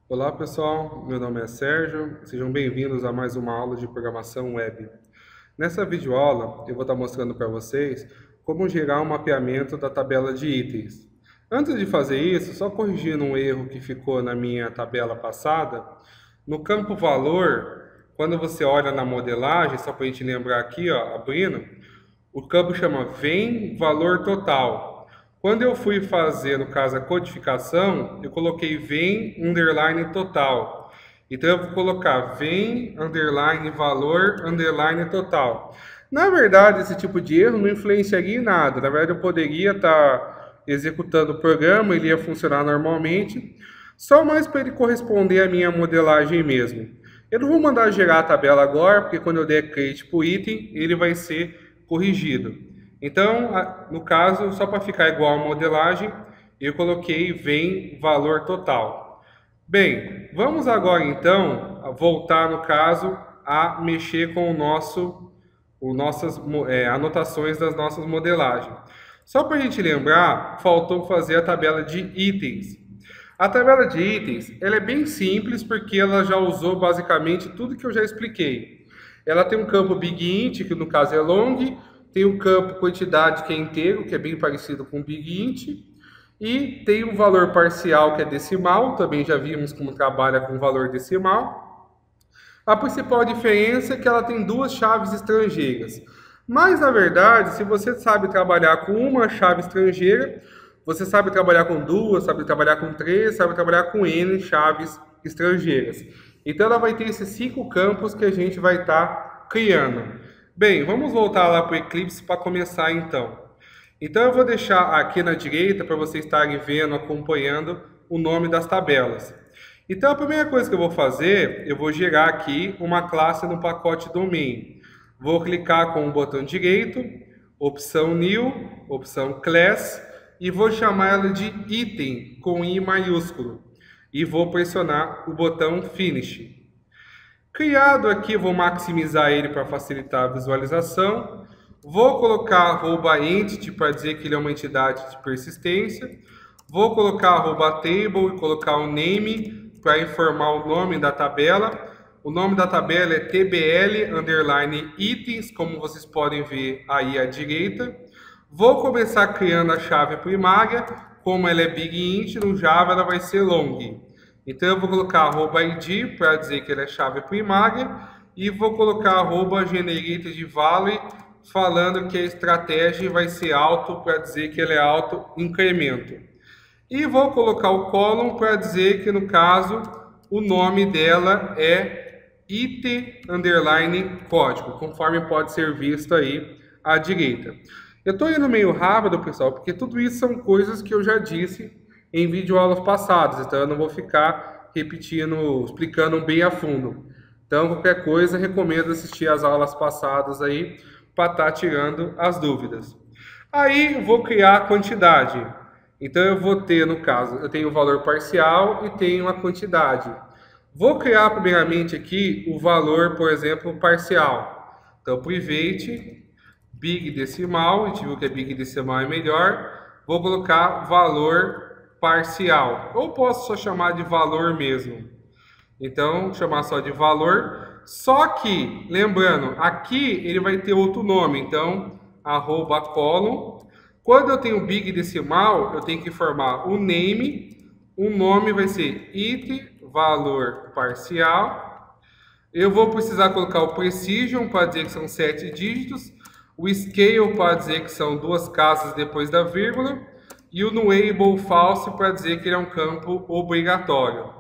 Olá pessoal, meu nome é Sérgio, sejam bem-vindos a mais uma aula de programação web. Nessa videoaula eu vou estar mostrando para vocês como gerar um mapeamento da tabela de itens. Antes de fazer isso, só corrigindo um erro que ficou na minha tabela passada, no campo valor, quando você olha na modelagem, só para a gente lembrar aqui, ó, abrindo, o campo chama vem valor total. Quando eu fui fazer, no caso, a codificação, eu coloquei vem underline total. Então eu vou colocar vem underline valor underline total. Na verdade, esse tipo de erro não influenciaria em nada. Na verdade, eu poderia estar executando o programa, ele ia funcionar normalmente, só mais para ele corresponder à minha modelagem mesmo. Eu não vou mandar gerar a tabela agora, porque quando eu der create para o item, ele vai ser corrigido. Então, no caso, só para ficar igual a modelagem, eu coloquei vem valor total. Bem, vamos agora então voltar no caso a mexer com nossas anotações das nossas modelagens. Só para a gente lembrar, faltou fazer a tabela de itens. A tabela de itens ela é bem simples porque ela já usou basicamente tudo que eu já expliquei. Ela tem um campo big int, que no caso é long, tem um campo quantidade, que é inteiro, que é bem parecido com big int, e tem um valor parcial, que é decimal, também já vimos como trabalha com valor decimal. A principal diferença é que ela tem duas chaves estrangeiras. Mas, na verdade, se você sabe trabalhar com uma chave estrangeira, você sabe trabalhar com duas, sabe trabalhar com três, sabe trabalhar com N chaves estrangeiras. Então, ela vai ter esses 5 campos que a gente vai estar criando. Bem, vamos voltar lá para o Eclipse para começar então. Então, eu vou deixar aqui na direita para vocês estarem vendo, acompanhando o nome das tabelas. Então, a primeira coisa que eu vou fazer, eu vou gerar aqui uma classe no pacote do main. Vou clicar com o botão direito, opção New, opção Class, e vou chamar ela de item com I maiúsculo. E vou pressionar o botão Finish. Criado aqui, vou maximizar ele para facilitar a visualização. Vou colocar @entity para dizer que ele é uma entidade de persistência. Vou colocar @table e colocar o name para informar o nome da tabela. O nome da tabela é tbl_itens, como vocês podem ver aí à direita. Vou começar criando a chave primária, como ela é big int, no Java ela vai ser long. Então eu vou colocar @id para dizer que ela é chave primária e vou colocar @generateDeValue falando que a estratégia vai ser auto para dizer que ela é auto incremento. E vou colocar o column para dizer que no caso o nome dela é it_código, conforme pode ser visto aí à direita. Eu estou indo meio rápido, pessoal, porque tudo isso são coisas que eu já disse em videoaulas passadas, então eu não vou ficar repetindo, explicando bem a fundo. Então, qualquer coisa, recomendo assistir as aulas passadas aí para estar tirando as dúvidas. Aí, eu vou criar a quantidade. Então, eu vou ter, no caso, eu tenho o valor parcial e tenho a quantidade. Vou criar primeiramente aqui o valor, por exemplo, parcial. Então, private, big decimal, a gente viu que a big decimal é melhor. Vou colocar valor parcial, ou posso só chamar de valor mesmo. Então, chamar só de valor. Só que, lembrando, aqui ele vai ter outro nome. Então, @column. Quando eu tenho big decimal, eu tenho que formar o name. O nome vai ser it valor parcial. Eu vou precisar colocar o precision para dizer que são 7 dígitos. O scale para dizer que são 2 casas depois da vírgula. E o enable false para dizer que ele é um campo obrigatório.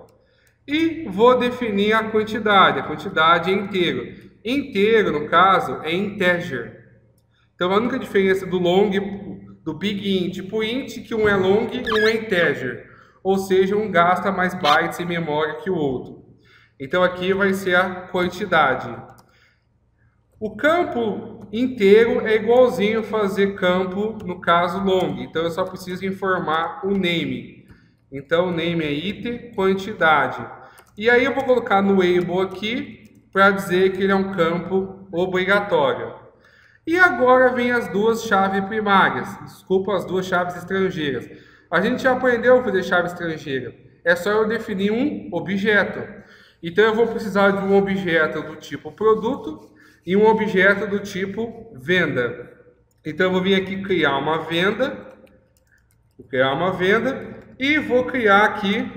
E vou definir a quantidade é inteiro. Inteiro, no caso, é integer. Então, a única diferença do long, do big int para o int, que um é long e um é integer. Ou seja, um gasta mais bytes em memória que o outro. Então, aqui vai ser a quantidade. O campo inteiro é igualzinho fazer campo, no caso, long. Então, eu só preciso informar o name. Então, o name é item, quantidade. E aí, eu vou colocar no able aqui, para dizer que ele é um campo obrigatório. E agora vem as duas chaves primárias. Desculpa, as duas chaves estrangeiras. A gente já aprendeu a fazer chave estrangeira. é só eu definir um objeto. Então eu vou precisar de um objeto do tipo produto e um objeto do tipo venda. Então eu vou vir aqui criar uma venda, e vou criar aqui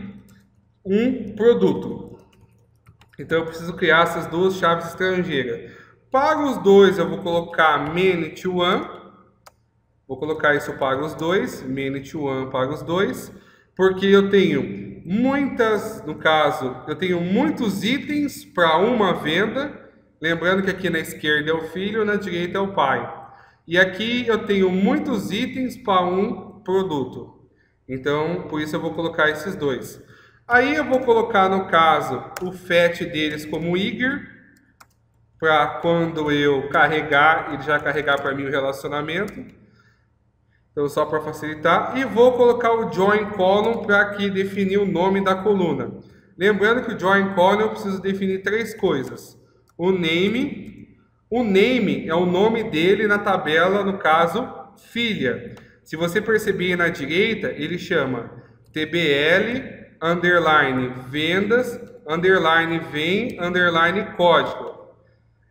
um produto. Então eu preciso criar essas duas chaves estrangeiras. Para os dois eu vou colocar many to one. Vou colocar isso para os dois, many to one para os dois, porque eu tenho eu tenho muitos itens para uma venda. Lembrando que aqui na esquerda é o filho, na direita é o pai. E aqui eu tenho muitos itens para um produto. Então, por isso eu vou colocar esses dois. Aí eu vou colocar, no caso, o fetch deles como eager, para quando eu carregar, ele já carregar para mim o relacionamento. Então, só para facilitar. E vou colocar o join column para aqui definir o nome da coluna. Lembrando que o join column eu preciso definir três coisas. O name é o nome dele na tabela, no caso, filha. Se você perceber na direita, ele chama TBL, underline vendas, underline vem, underline código.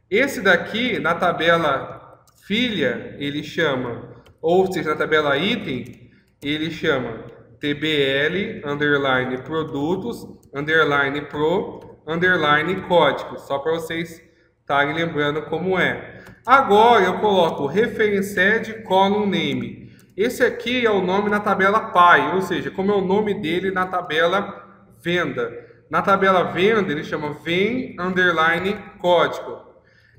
Esse daqui, na tabela filha, ele chama, ou seja, na tabela item, ele chama TBL, underline produtos, underline pro, underline código. Só para vocês estarem lembrando como é. Agora eu coloco referenced column name. Esse aqui é o nome na tabela pai, ou seja, como é o nome dele na tabela venda. Na tabela venda ele chama vem underline código.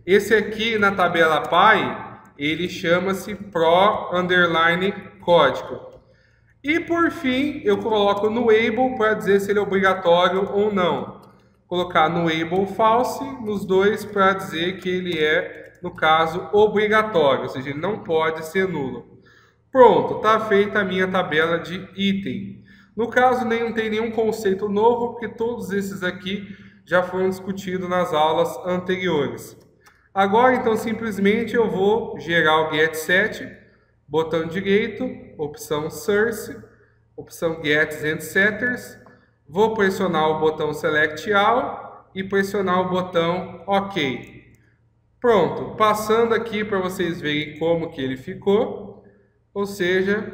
Esse aqui na tabela pai ele chama-se pro underline código. E por fim eu coloco no able para dizer se ele é obrigatório ou não. Colocar no able false nos dois para dizer que ele é, no caso, obrigatório, ou seja, ele não pode ser nulo. Pronto, está feita a minha tabela de item. No caso, não tem nenhum conceito novo, porque todos esses aqui já foram discutidos nas aulas anteriores. Agora, então, simplesmente eu vou gerar o getSet, botão direito, opção Source, opção Gets and Setters, vou pressionar o botão Select All e pressionar o botão OK. Pronto, passando aqui para vocês verem como que ele ficou. Ou seja,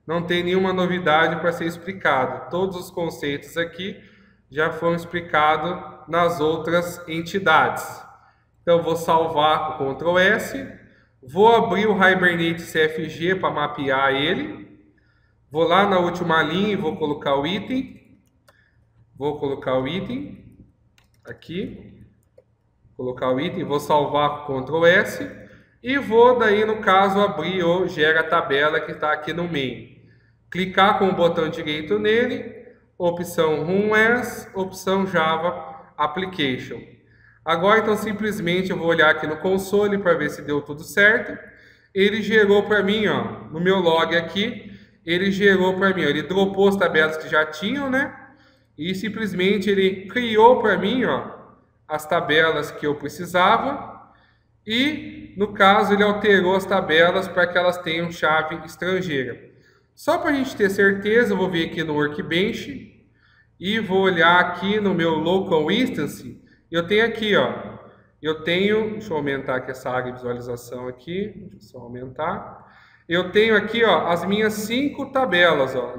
não tem nenhuma novidade para ser explicado. Todos os conceitos aqui já foram explicados nas outras entidades. Então, vou salvar com Ctrl S. Vou abrir o Hibernate CFG para mapear ele. Vou lá na última linha e vou colocar o item. Vou colocar o item aqui. Colocar o item, vou salvar com Ctrl S. E vou daí, no caso, abrir o gera tabela que está aqui no main. Clicar com o botão direito nele, opção Run As, opção Java Application. Agora, então, simplesmente eu vou olhar aqui no console para ver se deu tudo certo. Ele gerou para mim, ó, no meu log aqui, ele gerou para mim, ó, ele dropou as tabelas que já tinham, né? E simplesmente ele criou para mim, ó, as tabelas que eu precisava. E, no caso, ele alterou as tabelas para que elas tenham chave estrangeira. Só para a gente ter certeza, eu vou vir aqui no Workbench e vou olhar aqui no meu Local Instance. Eu tenho aqui, ó, deixa eu aumentar aqui essa área de visualização aqui, deixa eu só aumentar. Eu tenho aqui, ó, as minhas 5 tabelas, ó,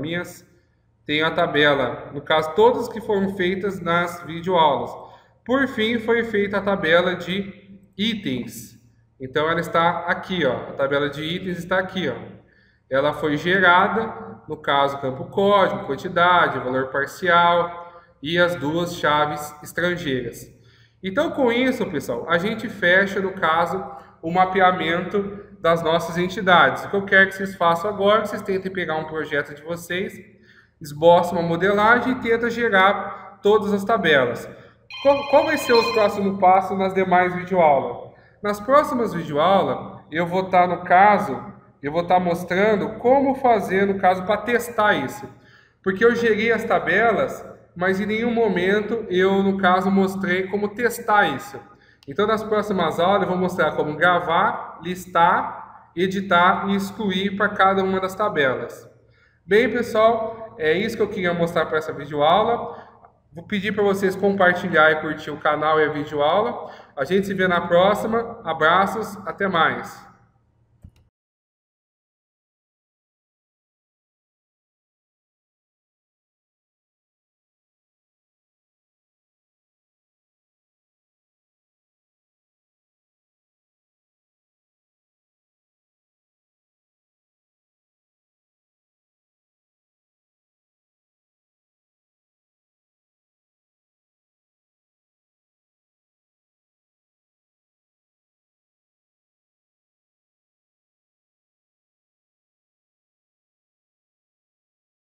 tenho a tabela, no caso, todas que foram feitas nas videoaulas. Por fim, foi feita a tabela de itens. Então ela está aqui, ó. A tabela de itens está aqui, ó. Ela foi gerada, no caso, campo código, quantidade, valor parcial e as duas chaves estrangeiras. Então, com isso, pessoal, a gente fecha, no caso, o mapeamento das nossas entidades. O que eu quero que vocês façam agora, que vocês tentem pegar um projeto de vocês, esboçam uma modelagem e tentam gerar todas as tabelas. Qual vai ser os próximos passos nas demais videoaulas? Nas próximas videoaulas, eu vou estar, no caso, mostrando como fazer, no caso, para testar isso. Porque eu gerei as tabelas, mas em nenhum momento eu, no caso, mostrei como testar isso. Então, nas próximas aulas, eu vou mostrar como gravar, listar, editar e excluir para cada uma das tabelas. Bem, pessoal, é isso que eu queria mostrar para essa videoaula. Vou pedir para vocês compartilhar e curtir o canal e a videoaula. A gente se vê na próxima. Abraços, até mais.